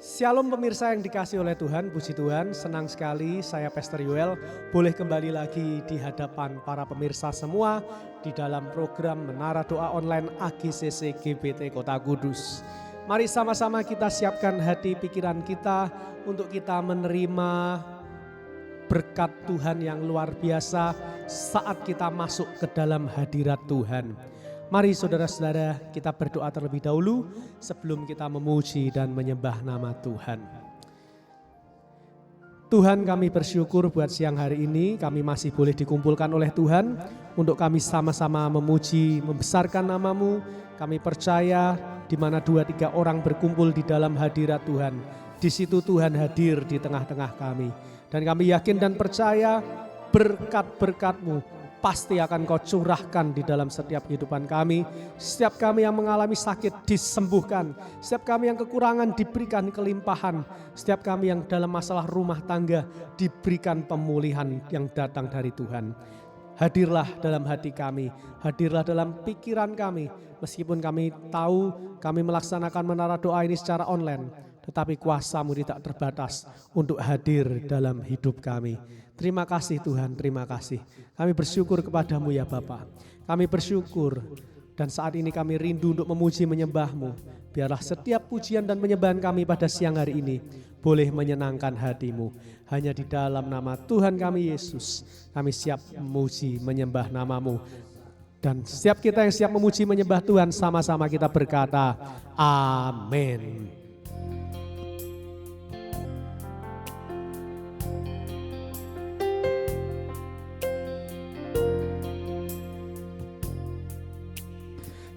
Shalom pemirsa yang dikasih oleh Tuhan, puji Tuhan, senang sekali saya Pastor Yuel boleh kembali lagi di hadapan para pemirsa semua di dalam program Menara Doa Online AGCC GBT Kota Kudus. Mari sama-sama kita siapkan hati pikiran kita untuk kita menerima berkat Tuhan yang luar biasa saat kita masuk ke dalam hadirat Tuhan. Mari saudara-saudara kita berdoa terlebih dahulu sebelum kita memuji dan menyembah nama Tuhan. Tuhan, kami bersyukur buat siang hari ini kami masih boleh dikumpulkan oleh Tuhan untuk kami sama-sama memuji, membesarkan nama-Mu. Kami percaya di mana 2-3 orang berkumpul di dalam hadirat Tuhan, di situ Tuhan hadir di tengah-tengah kami. Dan kami yakin dan percaya berkat-berkat-Mu pasti akan Kau curahkan di dalam setiap kehidupan kami. Setiap kami yang mengalami sakit disembuhkan. Setiap kami yang kekurangan diberikan kelimpahan. Setiap kami yang dalam masalah rumah tangga diberikan pemulihan yang datang dari Tuhan. Hadirlah dalam hati kami, hadirlah dalam pikiran kami. Meskipun kami tahu kami melaksanakan menara doa ini secara online, tetapi kuasa-Mu tidak terbatas untuk hadir dalam hidup kami. Terima kasih Tuhan, terima kasih. Kami bersyukur kepada-Mu ya Bapa. Kami bersyukur dan saat ini kami rindu untuk memuji menyembah-Mu. Biarlah setiap pujian dan penyembahan kami pada siang hari ini boleh menyenangkan hati-Mu. Hanya di dalam nama Tuhan kami Yesus, kami siap memuji menyembah nama-Mu. Dan setiap kita yang siap memuji menyembah Tuhan, sama-sama kita berkata, amin.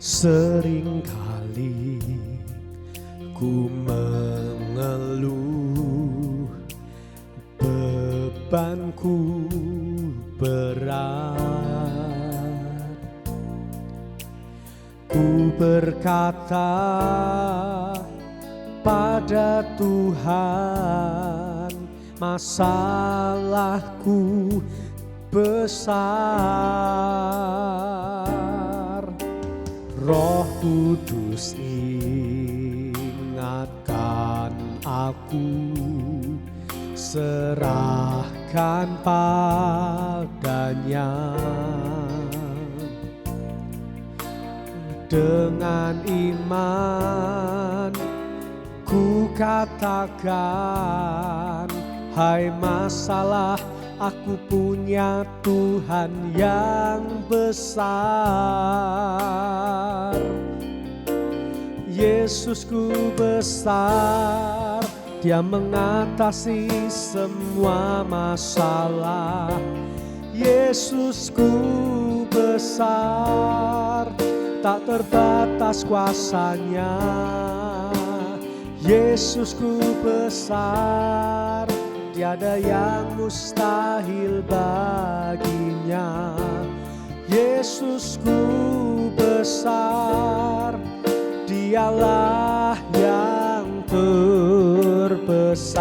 Seringkali ku mengeluh, bebanku berat. Ku berkata pada Tuhan, masalahku besar. Roh Kudus ingatkan aku, serahkan padanya. Dengan iman ku katakan, hai masalah, aku punya Tuhan yang besar. Yesusku besar, Dia mengatasi semua masalah. Yesusku besar, tak terbatas kuasanya. Yesusku besar, tiada yang mustahil baginya. Yesusku besar, Dialah yang terbesar.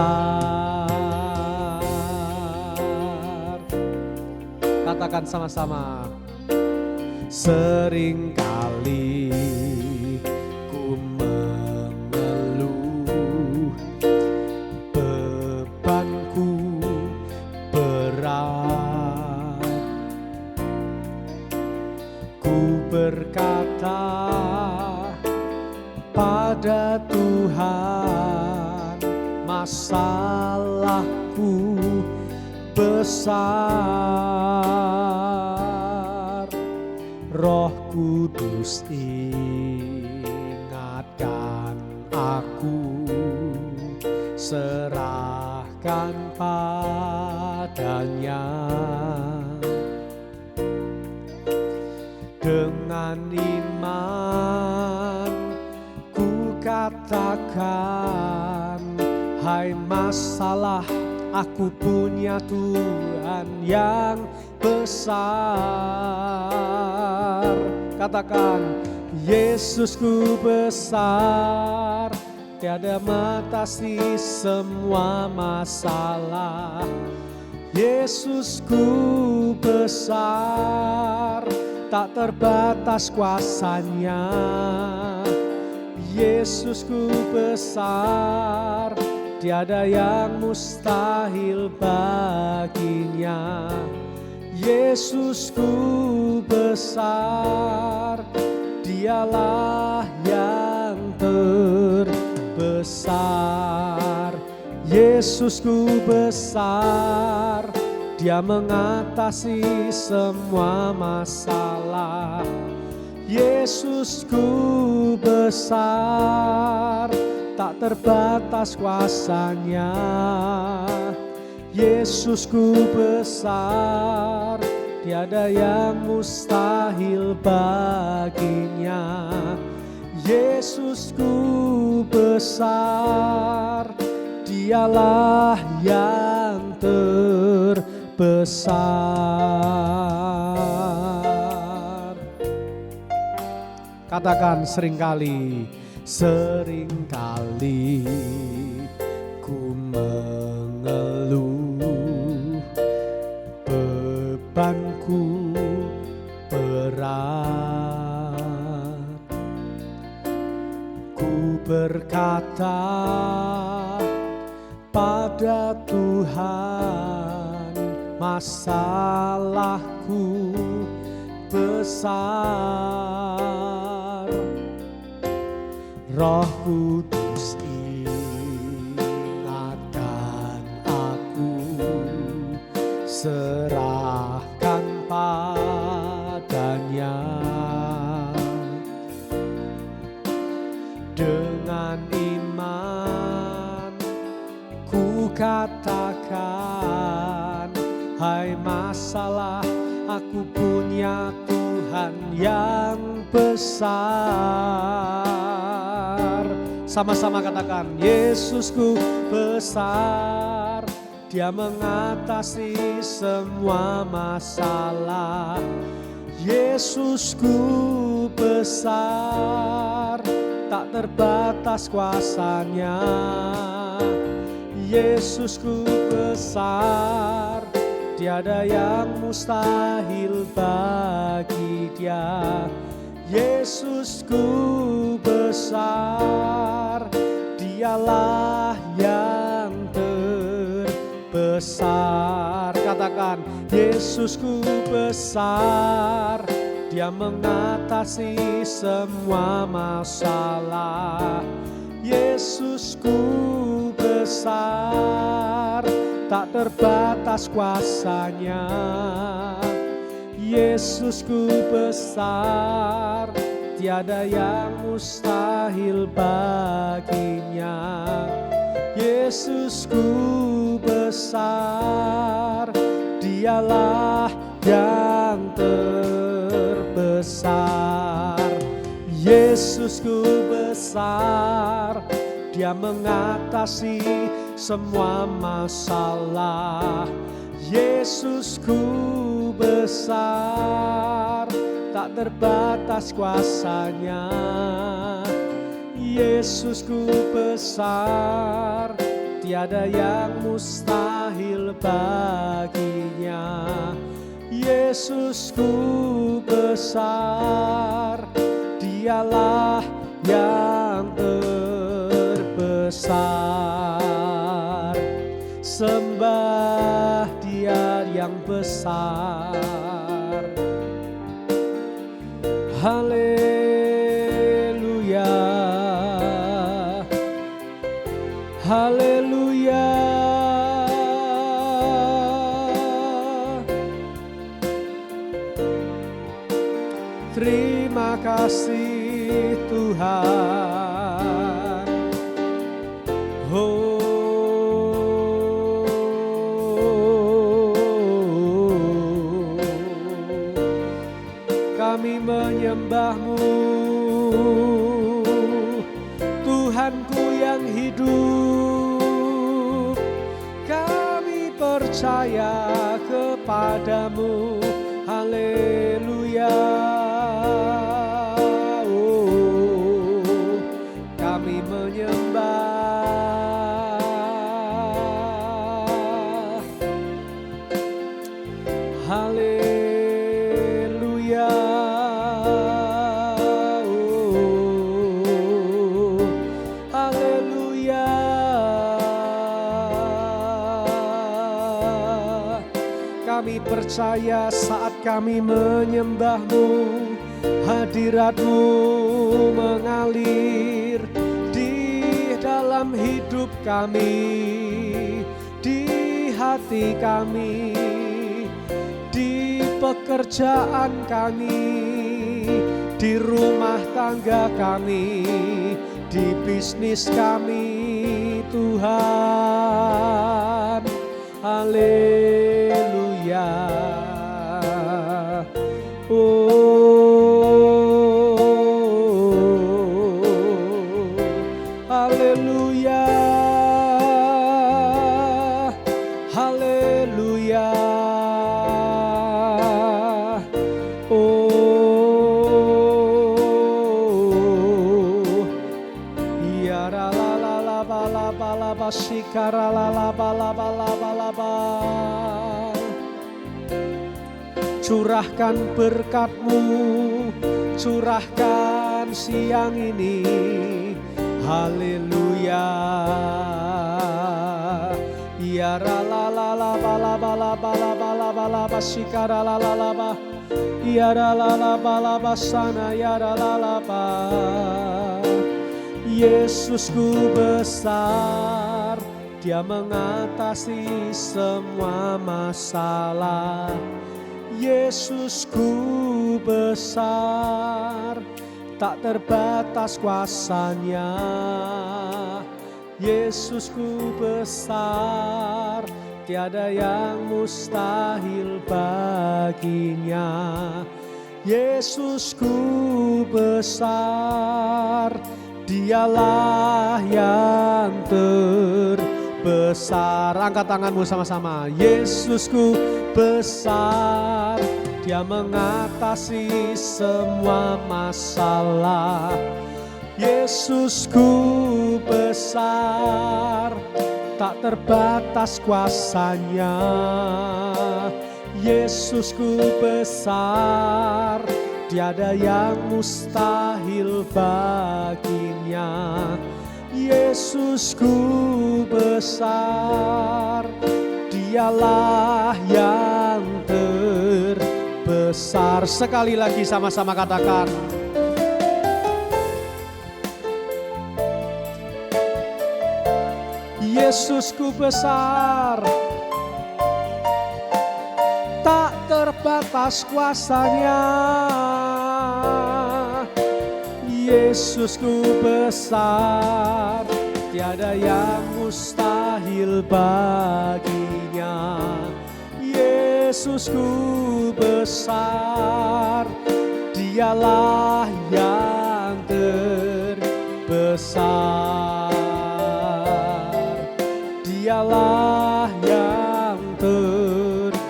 Katakan sama-sama. Seringkali ku mengeluh, bebanku berat. Ku berkata pada Tuhan, masalahku besar. Roh Kudus ingatkan aku, serahkan padanya. Dengan iman ku katakan, hai masalah, aku punya Tuhan yang besar. Katakan, Yesusku besar, tiada mengatasi semua masalah. Yesusku besar, tak terbatas kuasanya. Yesusku besar, tiada yang mustahil baginya. Yesusku besar, dialah yang terbesar. Yesusku besar, Dia mengatasi semua masalah. Yesusku besar, tak terbatas kuasanya. Yesusku besar, tiada yang mustahil baginya. Yesusku besar, dialah yang terbesar. Katakan seringkali, seringkali ku mengeluh, bebanku berat. Ku berkata pada Tuhan, masalahku besar. Roh Kudus ingatkan aku, serahkan padanya. Dengan iman ku katakan, hai masalah, aku punya Tuhan yang besar. Sama-sama katakan, Yesusku besar, Dia mengatasi semua masalah. Yesusku besar, tak terbatas kuasanya. Yesusku besar, tiada yang mustahil bagi Dia. Yesusku besar, dialah yang terbesar. Katakan, Yesusku besar, Dia mengatasi semua masalah. Yesusku besar, tak terbatas kuasanya. Yesusku besar, tiada yang mustahil baginya. Yesusku besar, dialah yang terbesar. Yesusku besar, Dia mengatasi semua masalah. Yesusku besar, tak terbatas kuasanya. Yesusku besar, tiada yang mustahil baginya. Yesusku besar, dialah yang terbesar. Sembah Dia yang besar. Haleluya, haleluya. Terima kasih Tuhan. Oh, kami menyembah-Mu, Tuhanku yang hidup. Kami percaya kepadamu. Haleluya. Oh, kami menyembah. Haleluya. Oh, percaya saat kami menyembah-Mu, hadirat-Mu mengalir di dalam hidup kami, di hati kami, di pekerjaan kami, di rumah tangga kami, di bisnis kami, Tuhan. Haleluya. Haleluya. Haleluya. Curahkan berkat-Mu, curahkan siang ini. Haleluya. Ya la la la bala bala bala bala bala basikara la la la ba. Ya la la bala basana ya la la ba. Yesusku besar, Dia mengatasi semua masalah. Yesusku besar, tak terbatas kuasanya. Yesusku besar, tiada yang mustahil baginya. Yesusku besar, Dialah yang terbesar. Angkat tanganmu sama-sama. Yesusku besar, Dia mengatasi semua masalah. Yesusku besar, tak terbatas kuasanya. Yesusku besar, tiada yang mustahil baginya. Yesusku besar, Dialah yang terbesar. Sekali lagi sama-sama katakan. Yesusku besar, tak terbatas kuasanya. Yesusku besar, tiada yang mustahil baginya. Yesusku besar, Dialah yang terbesar. Dialah yang terbesar.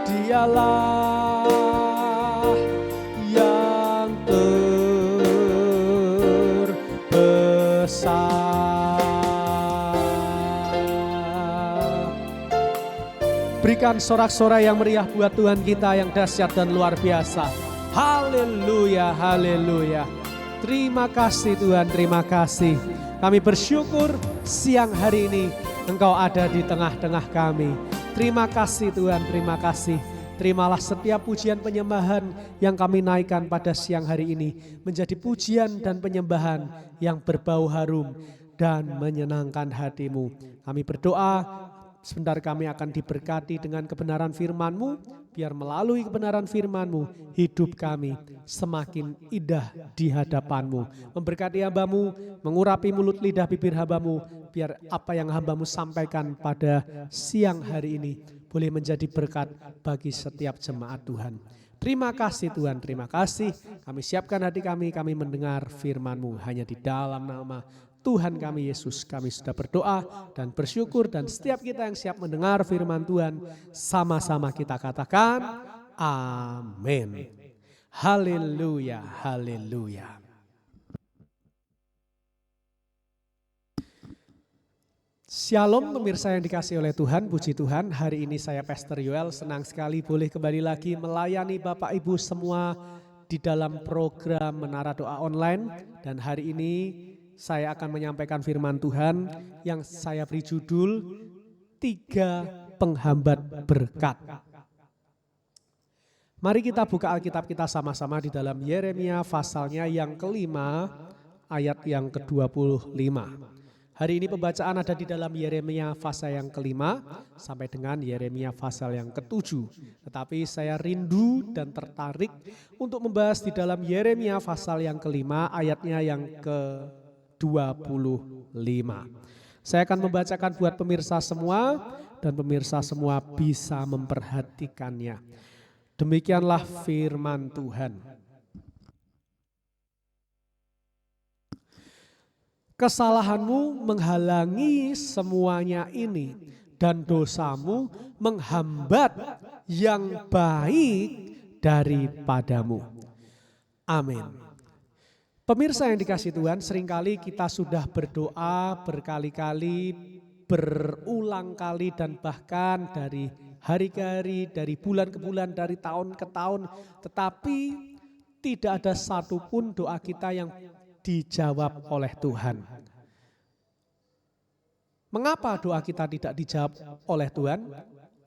Dialah yang terbesar. Berikan sorak-sorai yang meriah buat Tuhan kita yang dahsyat dan luar biasa. Haleluya, haleluya. Terima kasih Tuhan, terima kasih. Kami bersyukur siang hari ini Engkau ada di tengah-tengah kami. Terima kasih Tuhan, terima kasih. Terimalah setiap pujian penyembahan yang kami naikkan pada siang hari ini menjadi pujian dan penyembahan yang berbau harum dan menyenangkan hati-Mu. Kami berdoa sebentar kami akan diberkati dengan kebenaran firman-Mu. Biar melalui kebenaran firman-Mu hidup kami semakin indah di hadapan-Mu. Memberkati hamba-Mu, mengurapi mulut lidah bibir hamba-Mu. Biar apa yang hamba-Mu sampaikan pada siang hari ini boleh menjadi berkat bagi setiap jemaat Tuhan. Terima kasih Tuhan, terima kasih. Kami siapkan hati kami mendengar firman-Mu. Hanya di dalam nama Tuhan kami Yesus kami sudah berdoa dan bersyukur, dan setiap kita yang siap mendengar firman Tuhan sama-sama kita katakan amin. Haleluya, haleluya. Shalom pemirsa yang dikasihi oleh Tuhan, puji Tuhan. Hari ini saya Pastor Yoel, senang sekali boleh kembali lagi melayani Bapak Ibu semua di dalam program Menara Doa Online. Dan hari ini saya akan menyampaikan firman Tuhan yang saya beri judul 3 penghambat berkat. Mari kita buka Alkitab kita sama-sama di dalam Yeremia pasalnya yang kelima ayat yang ke-25. Hari ini pembacaan ada di dalam Yeremia pasal yang kelima sampai dengan Yeremia pasal yang ke-7. Tetapi saya rindu dan tertarik untuk membahas di dalam Yeremia pasal yang kelima ayatnya yang ke-25. Saya akan membacakan buat pemirsa semua dan pemirsa semua bisa memperhatikannya. Demikianlah firman Tuhan. Kesalahanmu menghalangi semuanya ini dan dosamu menghambat yang baik daripadamu. Amin. Pemirsa yang dikasihi Tuhan, seringkali kita sudah berdoa berkali-kali, berulang kali dan bahkan dari hari ke hari, dari bulan ke bulan, dari tahun ke tahun, tetapi tidak ada satupun doa kita yang dijawab oleh Tuhan. Mengapa doa kita tidak dijawab oleh Tuhan?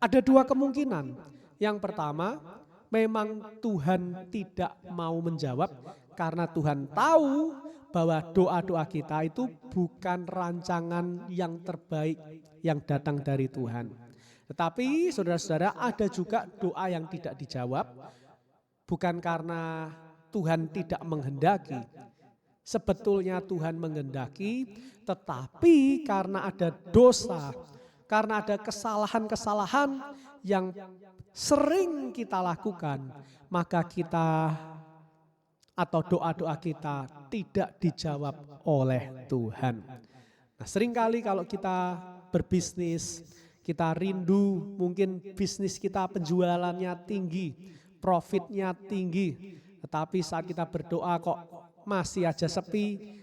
Ada 2 kemungkinan. Yang pertama, memang Tuhan tidak mau menjawab karena Tuhan tahu bahwa doa-doa kita itu bukan rancangan yang terbaik yang datang dari Tuhan. Tetapi saudara-saudara, ada juga doa yang tidak dijawab bukan karena Tuhan tidak menghendaki. Sebetulnya Tuhan menghendaki, tetapi karena ada dosa, karena ada kesalahan-kesalahan yang sering kita lakukan, maka kita atau doa-doa kita tidak dijawab oleh Tuhan. Nah, seringkali kalau kita berbisnis, kita rindu mungkin bisnis kita penjualannya tinggi, profitnya tinggi, tetapi saat kita berdoa kok masih aja sepi.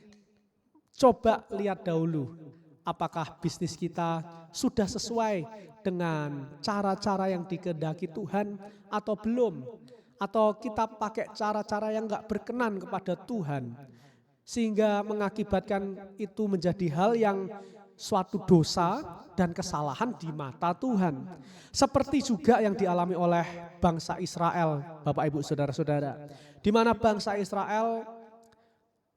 Coba lihat dahulu apakah bisnis kita sudah sesuai dengan cara-cara yang dikehendaki Tuhan atau belum. Atau kita pakai cara-cara yang gak berkenan kepada Tuhan. Sehingga mengakibatkan itu menjadi hal yang suatu dosa dan kesalahan di mata Tuhan. Seperti juga yang dialami oleh bangsa Israel, Bapak Ibu Saudara-saudara. Di mana bangsa Israel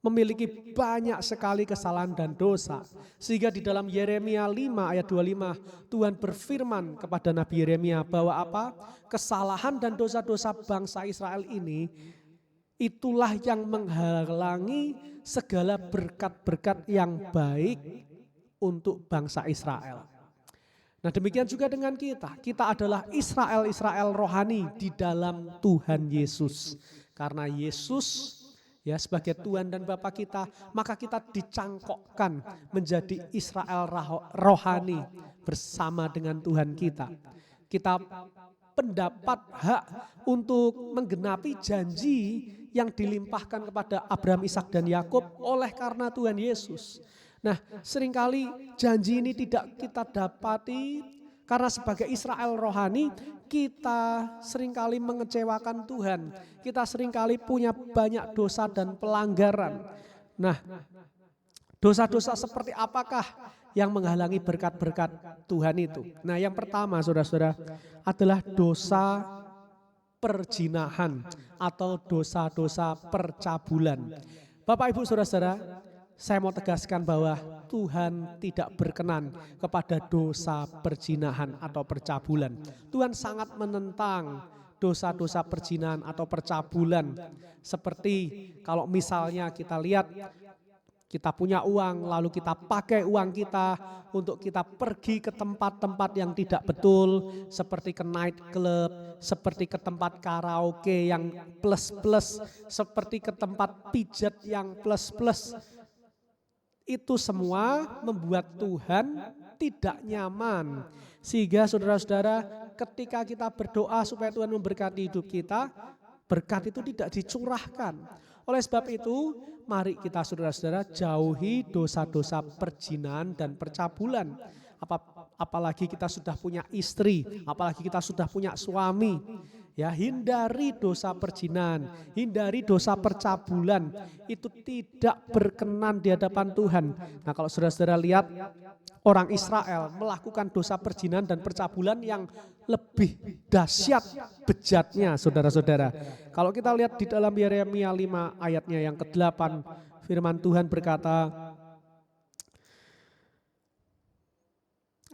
memiliki banyak sekali kesalahan dan dosa. Sehingga di dalam Yeremia 5 ayat 25 Tuhan berfirman kepada Nabi Yeremia bahwa apa? Kesalahan dan dosa-dosa bangsa Israel ini itulah yang menghalangi segala berkat-berkat yang baik untuk bangsa Israel. Nah, demikian juga dengan kita. Kita adalah Israel rohani di dalam Tuhan Yesus. Karena Yesus ya sebagai Tuhan dan Bapa kita, maka kita dicangkokkan menjadi Israel rohani bersama dengan Tuhan kita. Kita pendapat hak untuk menggenapi janji yang dilimpahkan kepada Abraham, Ishak dan Yakub oleh karena Tuhan Yesus. Nah, seringkali janji ini tidak kita dapati karena sebagai Israel rohani kita seringkali mengecewakan Tuhan. Kita seringkali punya banyak dosa dan pelanggaran. Nah, dosa-dosa seperti apakah yang menghalangi berkat-berkat Tuhan itu? Nah, yang pertama saudara-saudara adalah dosa perzinahan atau dosa-dosa percabulan. Bapak Ibu saudara-saudara, saya mau tegaskan bahwa Tuhan tidak berkenan kepada dosa perzinahan atau percabulan. Tuhan sangat menentang dosa-dosa perzinahan atau percabulan. Seperti kalau misalnya kita lihat kita punya uang, lalu kita pakai uang kita untuk kita pergi ke tempat-tempat yang tidak betul, seperti ke night club, seperti ke tempat karaoke yang plus-plus, seperti ke tempat pijat yang plus-plus. Itu semua membuat Tuhan tidak nyaman. Sehingga saudara-saudara, ketika kita berdoa supaya Tuhan memberkati hidup kita, berkat itu tidak dicurahkan. Oleh sebab itu, mari kita saudara-saudara jauhi dosa-dosa perzinahan dan percabulan. apalagi kita sudah punya istri, apalagi kita sudah punya suami. Ya, hindari dosa perjinan, hindari dosa percabulan, itu tidak berkenan di hadapan Tuhan. Nah, kalau saudara-saudara lihat orang Israel melakukan dosa perjinan dan percabulan yang lebih dahsyat bejatnya, saudara-saudara. Kalau kita lihat di dalam Yeremia 5 ayatnya yang ke-8, firman Tuhan berkata,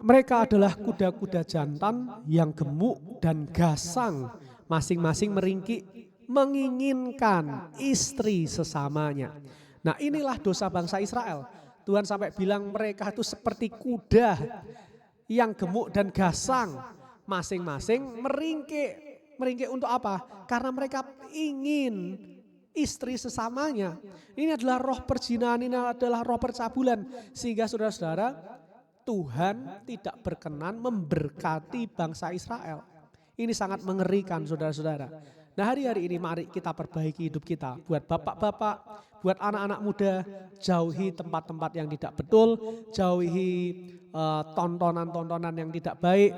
mereka adalah kuda-kuda jantan yang gemuk dan gasang, masing-masing meringkik menginginkan istri sesamanya. Nah, inilah dosa bangsa Israel. Tuhan sampai bilang mereka itu seperti kuda yang gemuk dan gasang, masing-masing meringkik. Meringkik untuk apa? Karena mereka ingin istri sesamanya. Ini adalah roh perzinahan, ini adalah roh percabulan. Sehingga saudara-saudara, Tuhan tidak berkenan memberkati bangsa Israel. Ini sangat mengerikan, saudara-saudara. Nah, hari-hari ini mari kita perbaiki hidup kita. Buat bapak-bapak, buat anak-anak muda, jauhi tempat-tempat yang tidak betul, jauhi tontonan-tontonan yang tidak baik.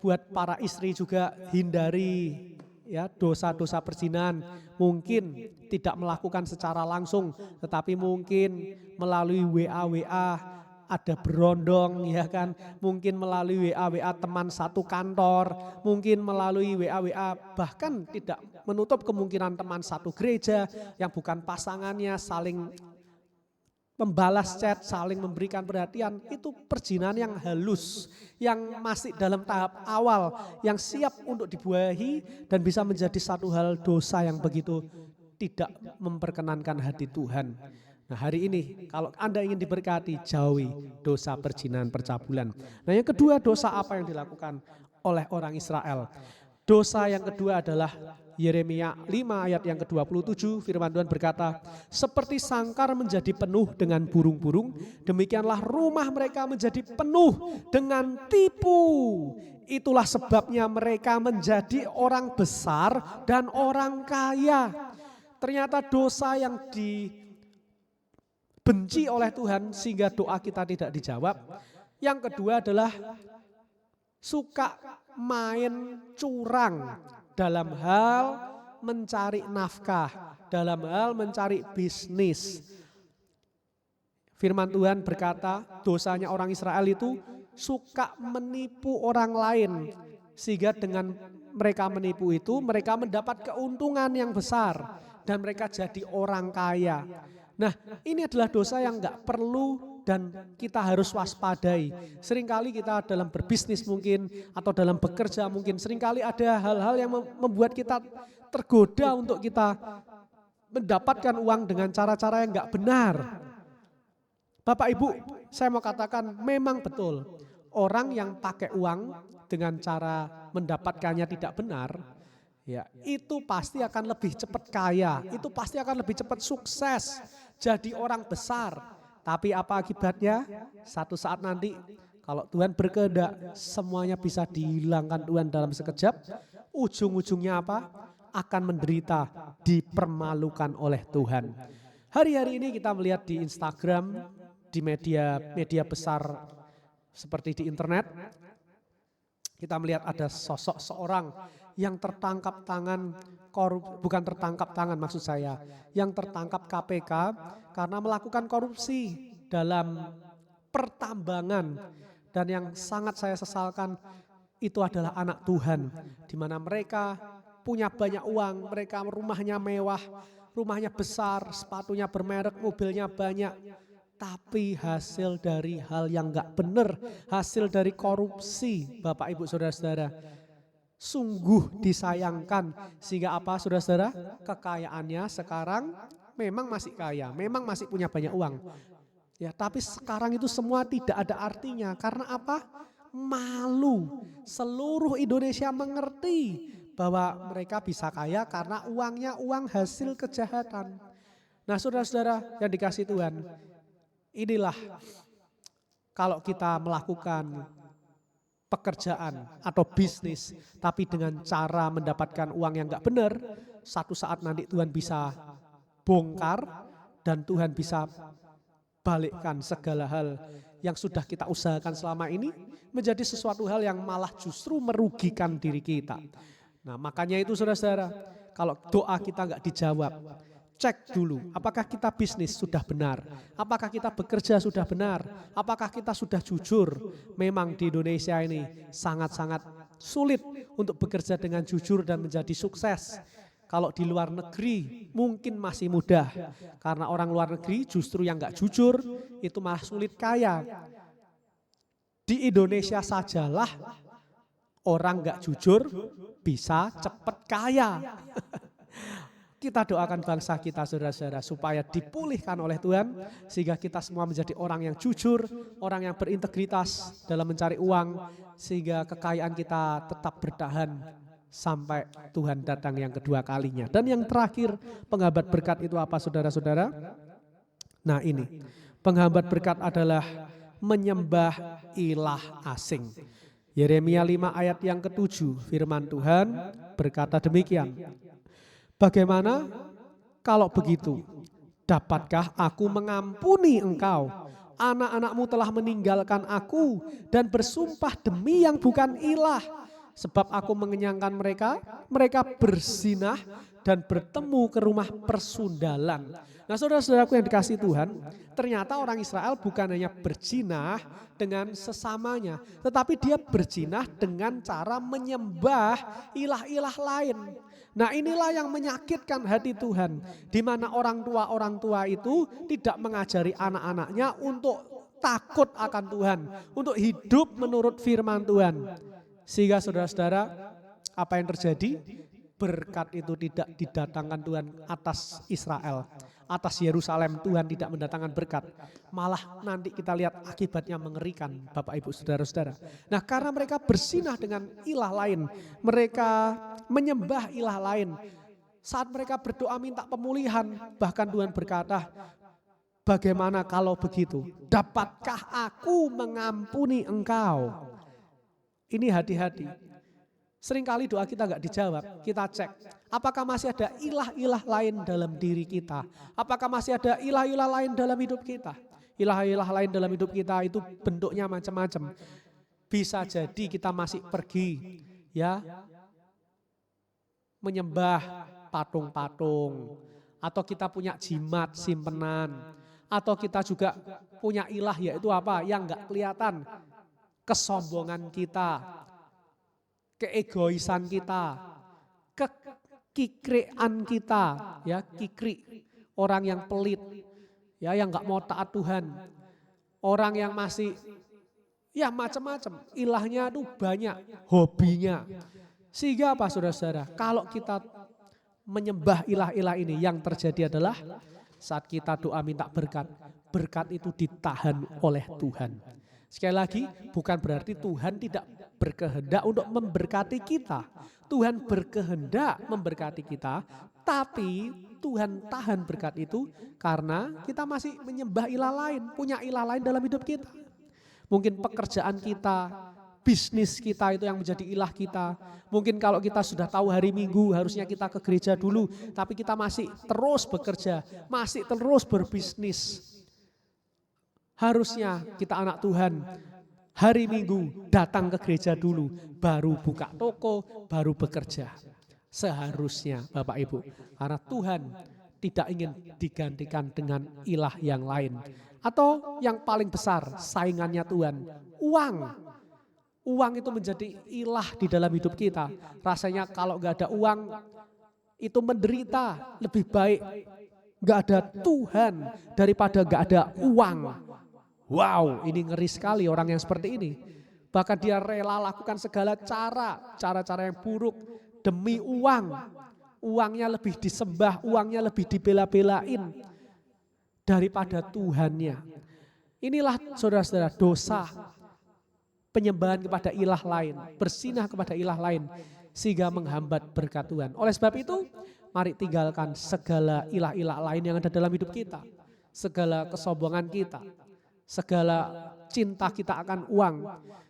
Buat para istri juga hindari ya dosa-dosa perzinahan. Mungkin tidak melakukan secara langsung, tetapi mungkin melalui WA-WA, ada berondong ya kan, mungkin melalui WA-WA teman satu kantor, mungkin melalui WA-WA bahkan tidak menutup kemungkinan teman satu gereja yang bukan pasangannya saling membalas chat, saling memberikan perhatian. Itu perzinahan yang halus, yang masih dalam tahap awal, yang siap untuk dibuahi dan bisa menjadi satu hal dosa yang begitu tidak memperkenankan hati Tuhan. Nah, hari ini kalau Anda ingin diberkati, jauhi dosa perzinahan, percabulan. Nah, yang kedua, dosa apa yang dilakukan oleh orang Israel? Dosa yang kedua adalah Yeremia 5 ayat yang ke-27, firman Tuhan berkata, seperti sangkar menjadi penuh dengan burung-burung, demikianlah rumah mereka menjadi penuh dengan tipu. Itulah sebabnya mereka menjadi orang besar dan orang kaya. Ternyata dosa yang dibenci oleh Tuhan sehingga doa kita tidak dijawab. Yang kedua adalah suka main curang dalam hal mencari nafkah, dalam hal mencari bisnis. Firman Tuhan berkata, dosanya orang Israel itu suka menipu orang lain. Sehingga dengan mereka menipu itu, mereka mendapat keuntungan yang besar. Dan mereka jadi orang kaya. Nah, ini adalah dosa yang enggak perlu dan kita harus waspadai. Seringkali kita dalam berbisnis mungkin atau dalam bekerja mungkin seringkali ada hal-hal yang membuat kita tergoda untuk kita mendapatkan uang dengan cara-cara yang enggak benar. Bapak Ibu, saya mau katakan memang betul orang yang pakai uang dengan cara mendapatkannya tidak benar, ya, itu pasti akan lebih cepat kaya, itu pasti akan lebih cepat sukses, jadi orang besar. Tapi apa akibatnya? Satu saat nanti kalau Tuhan berkehendak semuanya bisa dihilangkan Tuhan dalam sekejap. Ujung-ujungnya apa? Akan menderita, dipermalukan oleh Tuhan. Hari-hari ini kita melihat di Instagram, di media besar seperti di internet, kita melihat ada sosok seorang yang tertangkap tangan, bukan tertangkap tangan maksud saya, yang tertangkap KPK karena melakukan korupsi dalam pertambangan. Dan yang sangat saya sesalkan itu adalah anak Tuhan, di mana mereka punya banyak uang, mereka rumahnya mewah, rumahnya besar, sepatunya bermerek, mobilnya banyak. Tapi hasil dari hal yang enggak benar, hasil dari korupsi, Bapak Ibu Saudara-saudara, sungguh disayangkan. Sehingga apa saudara-saudara? Kekayaannya sekarang memang masih kaya, memang masih punya banyak uang. Ya, tapi sekarang itu semua tidak ada artinya. Karena apa? Malu. Seluruh Indonesia mengerti bahwa mereka bisa kaya karena uangnya uang hasil kejahatan. Nah, saudara-saudara yang dikasih Tuhan, inilah kalau kita melakukan pekerjaan atau bisnis tapi dengan cara mendapatkan uang yang enggak benar, satu saat nanti Tuhan bisa bongkar dan Tuhan bisa balikkan segala hal yang sudah kita usahakan selama ini menjadi sesuatu hal yang malah justru merugikan diri kita. Nah, makanya itu saudara-saudara, kalau doa kita nggak dijawab, cek dulu apakah kita bisnis sudah benar, apakah kita bekerja sudah benar, apakah kita sudah jujur. Memang di Indonesia ini sangat-sangat sulit untuk bekerja dengan jujur dan menjadi sukses. Kalau di luar negeri mungkin masih mudah, karena orang luar negeri justru yang nggak jujur itu malah sulit kaya. Di Indonesia sajalah orang nggak jujur bisa cepat kaya. Kita doakan bangsa kita saudara-saudara supaya dipulihkan oleh Tuhan, sehingga kita semua menjadi orang yang jujur, orang yang berintegritas dalam mencari uang, sehingga kekayaan kita tetap bertahan sampai Tuhan datang yang kedua kalinya. Dan yang terakhir, penghambat berkat itu apa saudara-saudara? Nah ini, penghambat berkat adalah menyembah ilah asing. Yeremia 5 ayat yang ke-7, firman Tuhan berkata demikian. Bagaimana kalau begitu? Dapatkah aku mengampuni engkau? Anak-anakmu telah meninggalkan aku dan bersumpah demi yang bukan ilah. Sebab aku mengenyangkan mereka, mereka berzinah dan bertemu ke rumah persundalan. Nah saudara-saudaraku yang dikasihi Tuhan, ternyata orang Israel bukan hanya berzinah dengan sesamanya, tetapi dia berzinah dengan cara menyembah ilah-ilah lain. Nah inilah yang menyakitkan hati Tuhan, di mana orang tua itu tidak mengajari anak-anaknya untuk takut akan Tuhan, untuk hidup menurut firman Tuhan. Sehingga saudara-saudara, apa yang terjadi? Berkat itu tidak didatangkan Tuhan atas Israel, atas Yerusalem. Tuhan tidak mendatangkan berkat, malah nanti kita lihat akibatnya mengerikan Bapak Ibu Saudara-saudara. Nah karena mereka berzinah dengan ilah lain, mereka menyembah ilah lain. Saat mereka berdoa minta pemulihan, bahkan Tuhan berkata, bagaimana kalau begitu? Dapatkah aku mengampuni engkau? Ini hati-hati. Seringkali doa kita nggak dijawab, kita cek. Apakah masih ada ilah-ilah lain dalam diri kita? Apakah masih ada ilah-ilah lain dalam hidup kita? Ilah-ilah lain dalam hidup kita itu bentuknya macam-macam. Bisa jadi kita masih pergi ya menyembah patung-patung, atau kita punya jimat simpenan, atau kita juga punya ilah yaitu apa? Yang nggak kelihatan. Kesombongan kita, keegoisan kita, kekikrian kita, ya kikri, orang yang pelit, ya yang nggak mau taat Tuhan, orang yang masih, ya macam-macam, ilahnya itu banyak, hobinya. Sehingga apa saudara-saudara? Kalau kita menyembah ilah-ilah ini, yang terjadi adalah saat kita doa minta berkat, berkat itu ditahan oleh Tuhan. Sekali lagi, bukan berarti Tuhan tidak berkehendak untuk memberkati kita. Tuhan berkehendak memberkati kita, tapi Tuhan tahan berkat itu karena kita masih menyembah ilah lain, punya ilah lain dalam hidup kita. Mungkin pekerjaan kita, bisnis kita itu yang menjadi ilah kita. Mungkin kalau kita sudah tahu hari Minggu harusnya kita ke gereja dulu, tapi kita masih terus bekerja, masih terus berbisnis. Harusnya kita anak Tuhan, hari Minggu datang ke gereja dulu, baru buka toko, baru bekerja. Seharusnya Bapak Ibu, karena Tuhan tidak ingin digantikan dengan ilah yang lain. Atau yang paling besar, saingannya Tuhan, uang. Uang itu menjadi ilah di dalam hidup kita. Rasanya kalau gak ada uang, itu menderita. Lebih baik gak ada Tuhan daripada gak ada uang. Wow, ini ngeri sekali orang yang seperti ini. Bahkan dia rela lakukan segala cara-cara yang buruk demi uang. Uangnya lebih disembah, uangnya lebih dibela-belain daripada Tuhannya. Inilah saudara-saudara dosa penyembahan kepada ilah lain, bersinah kepada ilah lain, sehingga menghambat berkat Tuhan. Oleh sebab itu, mari tinggalkan segala ilah-ilah lain yang ada dalam hidup kita. Segala kesombongan kita, segala cinta kita akan uang,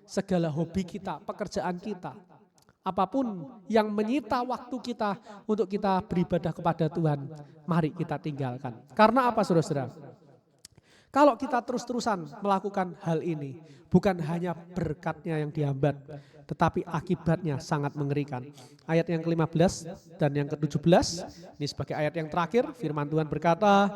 segala hobi kita, pekerjaan kita, apapun yang menyita waktu kita untuk kita beribadah kepada Tuhan, mari kita tinggalkan. Karena apa saudara-saudara? Kalau kita terus-terusan melakukan hal ini, bukan hanya berkatnya yang dihambat, tetapi akibatnya sangat mengerikan. Ayat yang ke-15 dan yang ke-17, ini sebagai ayat yang terakhir, firman Tuhan berkata,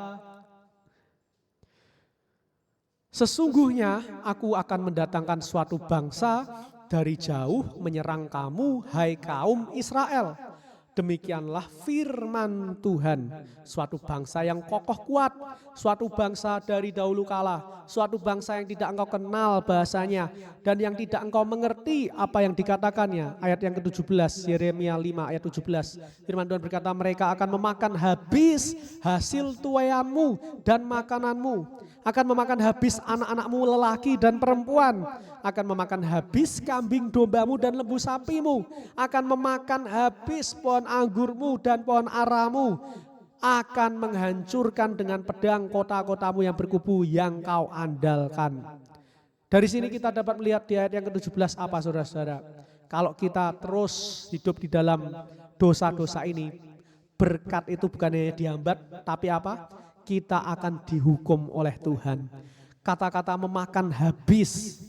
sesungguhnya aku akan mendatangkan suatu bangsa dari jauh menyerang kamu, hai kaum Israel. Demikianlah firman Tuhan, suatu bangsa yang kokoh kuat, suatu bangsa dari dahulu kala, suatu bangsa yang tidak engkau kenal bahasanya, dan yang tidak engkau mengerti apa yang dikatakannya. Ayat yang ke-17, Yeremia 5 ayat 17, firman Tuhan berkata, mereka akan memakan habis hasil tuaianmu dan makananmu, akan memakan habis anak-anakmu lelaki dan perempuan, akan memakan habis kambing dombamu dan lembu sapimu, akan memakan habis pohon anggurmu dan pohon aramu, akan menghancurkan dengan pedang kota-kotamu yang berkubu yang kau andalkan. Dari sini kita dapat melihat di ayat yang ke-17 apa saudara-saudara? Kalau kita terus hidup di dalam dosa-dosa ini, berkat itu bukan hanya dihambat, tapi apa? Kita akan dihukum oleh Tuhan. Kata-kata memakan habis,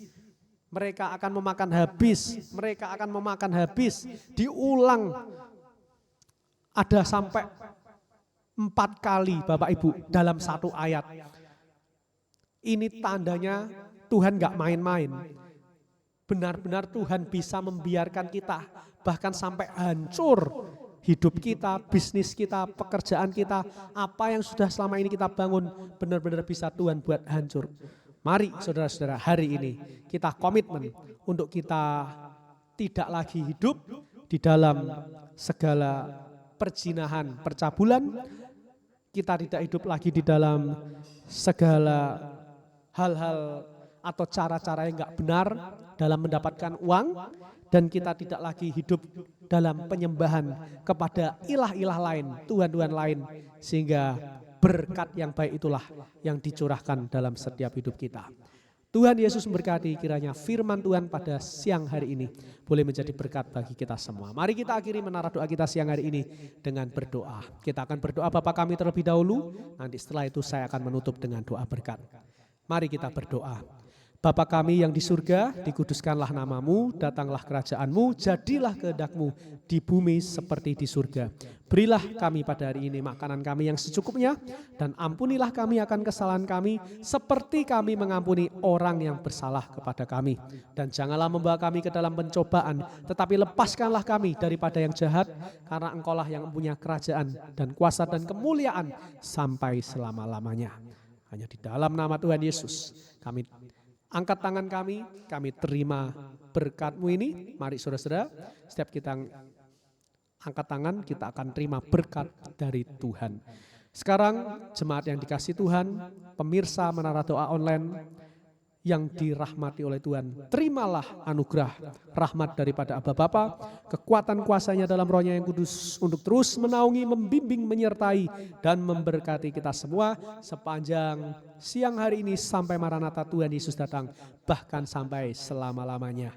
mereka akan memakan habis, mereka akan memakan habis, diulang ada sampai 4 kali Bapak Ibu dalam satu ayat. Ini tandanya Tuhan gak main-main. Benar-benar Tuhan bisa membiarkan kita bahkan sampai hancur hidup kita, bisnis kita, pekerjaan kita, apa yang sudah selama ini kita bangun benar-benar bisa Tuhan buat hancur. Mari saudara-saudara, hari ini kita komitmen untuk kita tidak lagi hidup di dalam segala perzinahan, percabulan. Kita tidak hidup lagi di dalam segala hal-hal atau cara-cara yang gak benar dalam mendapatkan uang. Dan kita tidak lagi hidup dalam penyembahan kepada ilah-ilah lain, Tuhan-Tuhan lain. Sehingga berkat yang baik itulah yang dicurahkan dalam setiap hidup kita. Tuhan Yesus memberkati, kiranya firman Tuhan pada siang hari ini boleh menjadi berkat bagi kita semua. Mari kita akhiri menara doa kita siang hari ini dengan berdoa. Kita akan berdoa Bapa kami terlebih dahulu, nanti setelah itu saya akan menutup dengan doa berkat. Mari kita berdoa. Bapa kami yang di surga, dikuduskanlah namamu, datanglah kerajaanmu, jadilah kehendak-mu di bumi seperti di surga. Berilah kami pada hari ini makanan kami yang secukupnya, dan ampunilah kami akan kesalahan kami, seperti kami mengampuni orang yang bersalah kepada kami. Dan janganlah membawa kami ke dalam pencobaan, tetapi lepaskanlah kami daripada yang jahat, karena Engkaulah yang mempunyai kerajaan dan kuasa dan kemuliaan sampai selama-lamanya. Hanya di dalam nama Tuhan Yesus kami angkat tangan kami terima berkat-Mu ini. Mari saudara-saudara, setiap kita angkat tangan, kita akan terima berkat dari Tuhan. Sekarang jemaat yang dikasih Tuhan, pemirsa menara doa online yang dirahmati oleh Tuhan, terimalah anugerah rahmat daripada Aba Bapa, kekuatan kuasanya dalam rohnya yang kudus untuk terus menaungi, membimbing, menyertai dan memberkati kita semua sepanjang siang hari ini sampai Maranatha Tuhan Yesus datang, bahkan sampai selama-lamanya.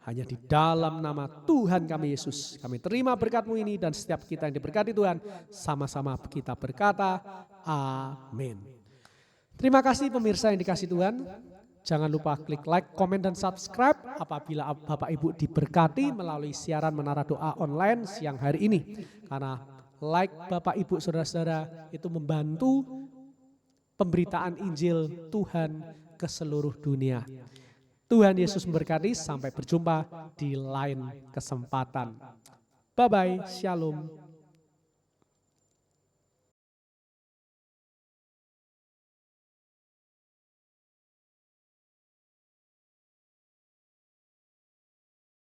Hanya di dalam nama Tuhan kami Yesus, kami terima berkat-Mu ini, dan setiap kita yang diberkati Tuhan, sama-sama kita berkata, amin. Terima kasih pemirsa yang dikasih Tuhan. Jangan lupa klik like, komen, dan subscribe apabila Bapak Ibu diberkati melalui siaran Menara Doa online siang hari ini. Karena like Bapak Ibu saudara-saudara itu membantu pemberitaan Injil Tuhan ke seluruh dunia. Tuhan Yesus memberkati, sampai berjumpa di lain kesempatan. Bye-bye, shalom.